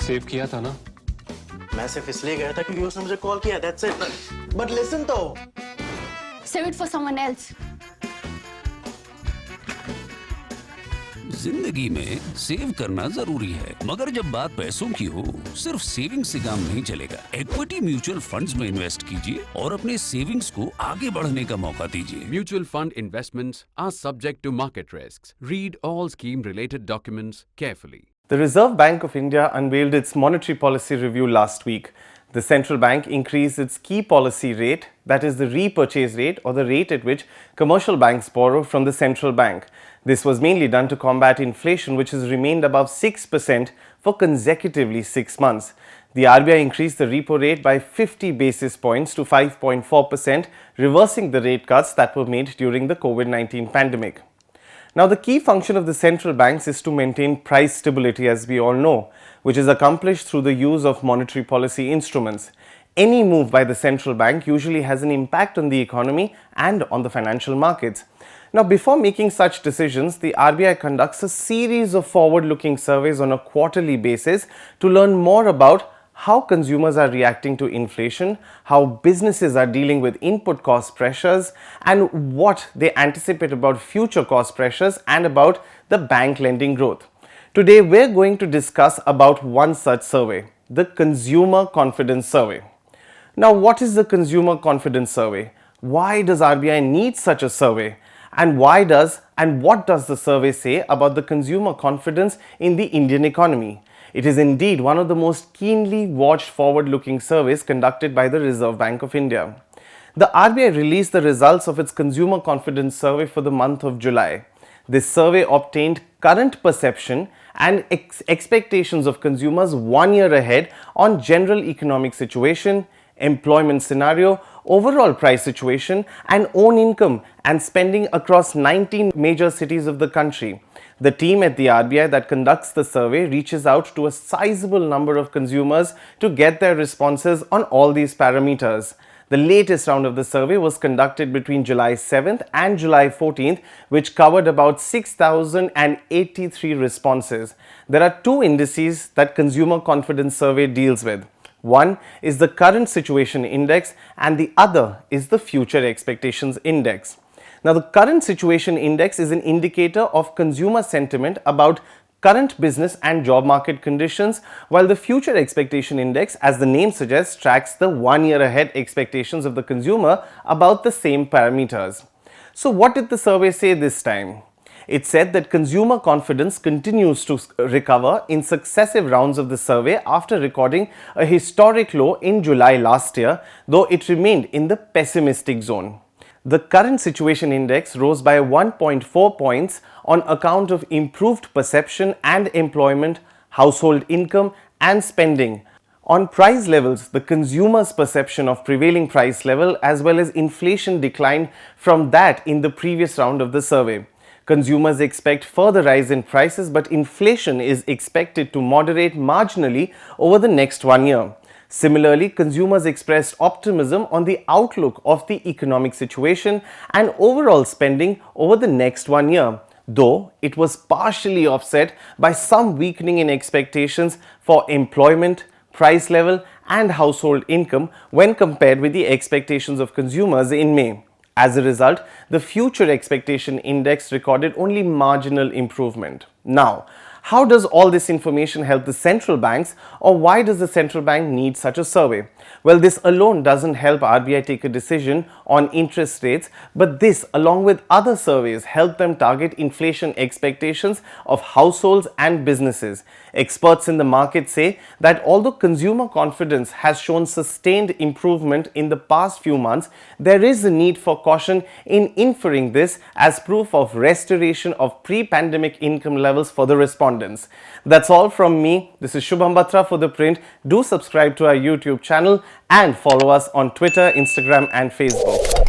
Save किया था ना? मैं सिर्फ इसलिए गया था क्योंकि उसने मुझे कॉल किया, that's it. But listen तो. Save it for someone else. जिंदगी में सेव करना जरूरी है, मगर जब बात पैसों की हो, सिर्फ सेविंग से काम नहीं चलेगा। इक्विटी म्यूचुअल फंड्स में इन्वेस्ट कीजिए और अपने सेविंग्स को आगे बढ़ने का मौका दीजिए। Mutual fund investments are subject to market risks. Read all scheme-related documents carefully. The Reserve Bank of India unveiled its monetary policy review last week. The central bank increased its key policy rate, that is the repurchase rate or the rate at which commercial banks borrow from the central bank. This was mainly done to combat inflation, which has remained above 6% for consecutively 6 months. The RBI increased the repo rate by 50 basis points to 5.4%, reversing the rate cuts that were made during the COVID-19 pandemic. Now, the key function of the central banks is to maintain price stability, as we all know, which is accomplished through the use of monetary policy instruments. Any move by the central bank usually has an impact on the economy and on the financial markets. Now, before making such decisions, the RBI conducts a series of forward-looking surveys on a quarterly basis to learn more about how consumers are reacting to inflation, how businesses are dealing with input cost pressures, and what they anticipate about future cost pressures and about the bank lending growth. Today, we're going to discuss about one such survey, the Consumer Confidence Survey. Now, what is the Consumer Confidence Survey? Why does RBI need such a survey? And what does the survey say about the consumer confidence in the Indian economy? It is indeed one of the most keenly watched forward-looking surveys conducted by the Reserve Bank of India. The RBI released the results of its Consumer Confidence Survey for the month of July. This survey obtained current perception and expectations of consumers 1 year ahead on general economic situation, employment scenario, overall price situation, and own income and spending across 19 major cities of the country. The team at the RBI that conducts the survey reaches out to a sizable number of consumers to get their responses on all these parameters. The latest round of the survey was conducted between July 7th and July 14th, which covered about 6,083 responses. There are two indices that Consumer Confidence Survey deals with. One is the Current Situation Index and the other is the Future Expectations Index. Now, the Current Situation Index is an indicator of consumer sentiment about current business and job market conditions, while the Future Expectation Index, as the name suggests, tracks the 1 year ahead expectations of the consumer about the same parameters. So, what did the survey say this time? It said that consumer confidence continues to recover in successive rounds of the survey after recording a historic low in July last year, though it remained in the pessimistic zone. The Current Situation Index rose by 1.4 points on account of improved perception and employment, household income and spending. On price levels, the consumer's perception of prevailing price level as well as inflation declined from that in the previous round of the survey. Consumers expect further rise in prices, but inflation is expected to moderate marginally over the next 1 year. Similarly, consumers expressed optimism on the outlook of the economic situation and overall spending over the next 1 year, though it was partially offset by some weakening in expectations for employment, price level and household income when compared with the expectations of consumers in May. As a result, the Future Expectation Index recorded only marginal improvement. Now, how does all this information help the central banks, or why does the central bank need such a survey? Well, this alone doesn't help RBI take a decision on interest rates, but this, along with other surveys, help them target inflation expectations of households and businesses. Experts in the market say that although consumer confidence has shown sustained improvement in the past few months, there is a need for caution in inferring this as proof of restoration of pre-pandemic income levels for the respondents. That's all from me. This is Shubham Batra for ThePrint. Do subscribe to our YouTube channel and follow us on Twitter, Instagram and Facebook.